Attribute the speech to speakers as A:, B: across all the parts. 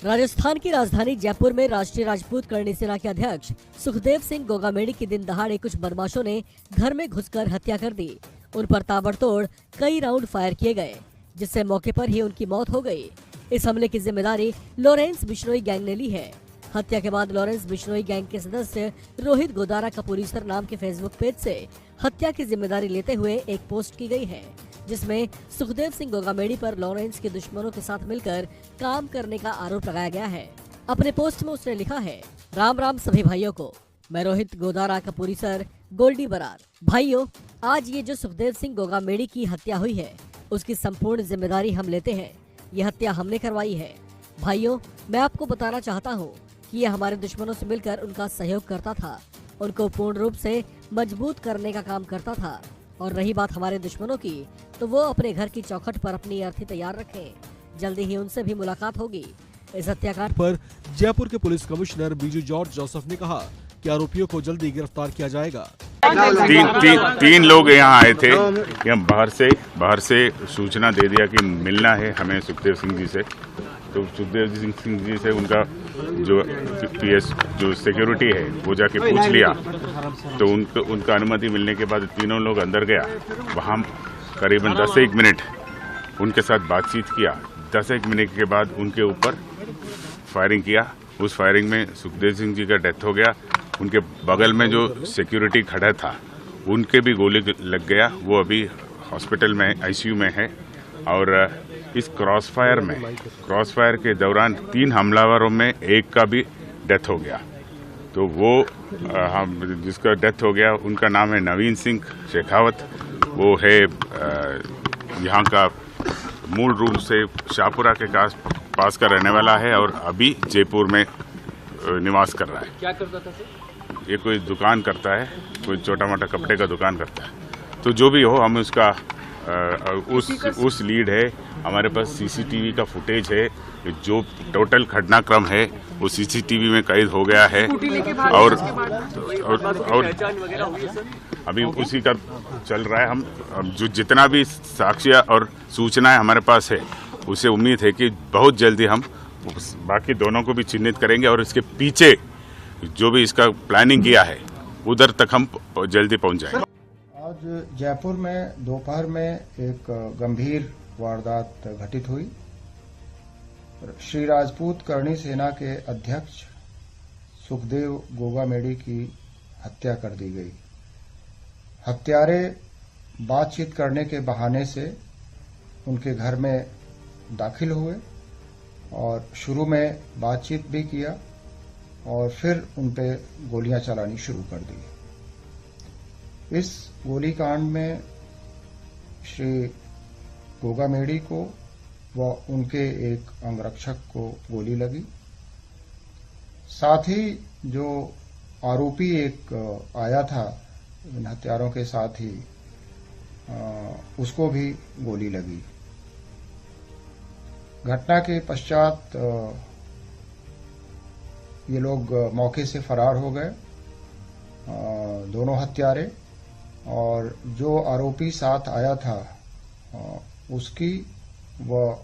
A: राजस्थान की राजधानी जयपुर में राष्ट्रीय राजपूत करणी सेना के अध्यक्ष सुखदेव सिंह गोगामेड़ी की दिन दहाड़े कुछ बदमाशों ने घर में घुसकर हत्या कर दी। उन पर ताबड़तोड़ कई राउंड फायर किए गए, जिससे मौके पर ही उनकी मौत हो गई। इस हमले की जिम्मेदारी लॉरेंस बिश्नोई गैंग ने ली है। हत्या के बाद लॉरेंस बिश्नोई गैंग के सदस्य रोहित गोदारा कपूरीसर नाम के फेसबुक पेज से हत्या की जिम्मेदारी लेते हुए एक पोस्ट की गई है, जिसमें सुखदेव सिंह गोगामेड़ी पर लॉरेंस के दुश्मनों के साथ मिलकर काम करने का आरोप लगाया गया है। अपने पोस्ट में उसने लिखा है, राम राम सभी भाइयों को, मैं रोहित गोदारा कपूरीसर गोल्डी बरार। भाइयों, आज ये जो सुखदेव सिंह गोगामेड़ी की हत्या हुई है, उसकी संपूर्ण जिम्मेदारी हम लेते हैं। ये हत्या हमने करवाई है। भाइयों, मैं आपको बताना चाहता हूँ कि ये हमारे दुश्मनों से मिलकर उनका सहयोग करता था, उनको पूर्ण रूप से मजबूत करने का काम करता था। और रही बात हमारे दुश्मनों की, तो वो अपने घर की चौखट पर अपनी अर्थी तैयार रखें। जल्दी ही उनसे भी मुलाकात होगी। इस हत्याकांड पर
B: जयपुर के police commissioner Biju George Joseph ने कहा कि आरोपियों को जल्दी गिरफ्तार किया जाएगा।
C: तीन लोग यहाँ आए थे। यहाँ बाहर से सूचना दे दिया कि मिलना है हमें सुखदेव सिंह जी से। तो सुखदेव सिंह जी से उनका जो पीएस जो सिक्योरिटी है वो जाके पूछ लिया, तो उनका अनुमति मिलने के बाद तीनों लोग अंदर गया। वहाँ करीबन 10-1 मिनट उनके साथ बातचीत किया। 10-1 मिनट के बाद उनके ऊपर फायरिंग किया। उस फायरिंग में सुखदेव सिंह जी का डेथ हो गया। उनके बगल में जो सिक्योरिटी खड़ा था उनके भी गोली लग गया। वो अभी हॉस्पिटल में आईसीयू में है। और इस क्रॉसफायर के दौरान 3 हमलावरों में एक का भी डेथ हो गया। तो वो जिसका डेथ हो गया उनका नाम है नवीन सिंह शेखावत। वो है यहाँ का मूल रूप से शाहपुरा के पास का रहने वाला है और अभी जयपुर में निवास कर रहा है।
D: क्या करता था सर?
C: ये कोई दुकान करता है, कोई छोटा मोटा कपड़े का दुकान करता है। तो जो भी हो, हम उसका उस लीड है। हमारे पास सीसीटीवी का फुटेज है। जो टोटल घटनाक्रम है वो सीसीटीवी में कैद हो गया है। और अभी उसी का चल रहा है। हम जो जितना भी साक्ष्य और सूचनाएं हमारे पास है, उसे उम्मीद है कि बहुत जल्दी हम बाकी दोनों को भी चिन्हित करेंगे और इसके पीछे जो भी इसका प्लानिंग किया है उधर तक हम जल्दी पहुंच जाएंगे।
E: आज जयपुर में दोपहर में एक गंभीर वारदात घटित हुई। श्री राजपूत करणी सेना के अध्यक्ष सुखदेव गोगामेड़ी की हत्या कर दी गई। हत्यारे बातचीत करने के बहाने से उनके घर में दाखिल हुए और शुरू में बातचीत भी किया और फिर उन पे गोलियां चलानी शुरू कर दी। इस गोलीकांड में श्री गोगामेड़ी को व उनके एक अंगरक्षक को गोली लगी। साथ ही जो आरोपी एक आया था इन हत्यारों के साथ ही, उसको भी गोली लगी। घटना के पश्चात ये लोग मौके से फरार हो गए, दोनों हत्यारे। और जो आरोपी साथ आया था उसकी व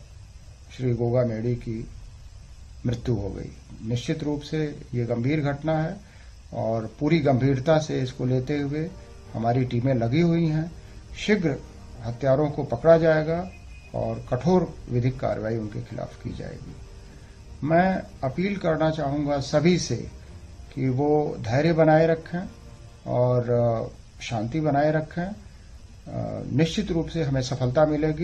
E: श्री गोगामेड़ी की मृत्यु हो गई। निश्चित रूप से ये गंभीर घटना है और पूरी गंभीरता से इसको लेते हुए हमारी टीमें लगी हुई हैं। शीघ्र हत्यारों को पकड़ा जाएगा और कठोर विधिक कार्रवाई उनके खिलाफ की जाएगी। मैं अपील करना चाहूंगा सभी से कि वो धैर्य बनाए रखें और शांति बनाए रखें। निश्चित रूप से हमें सफलता मिलेगी।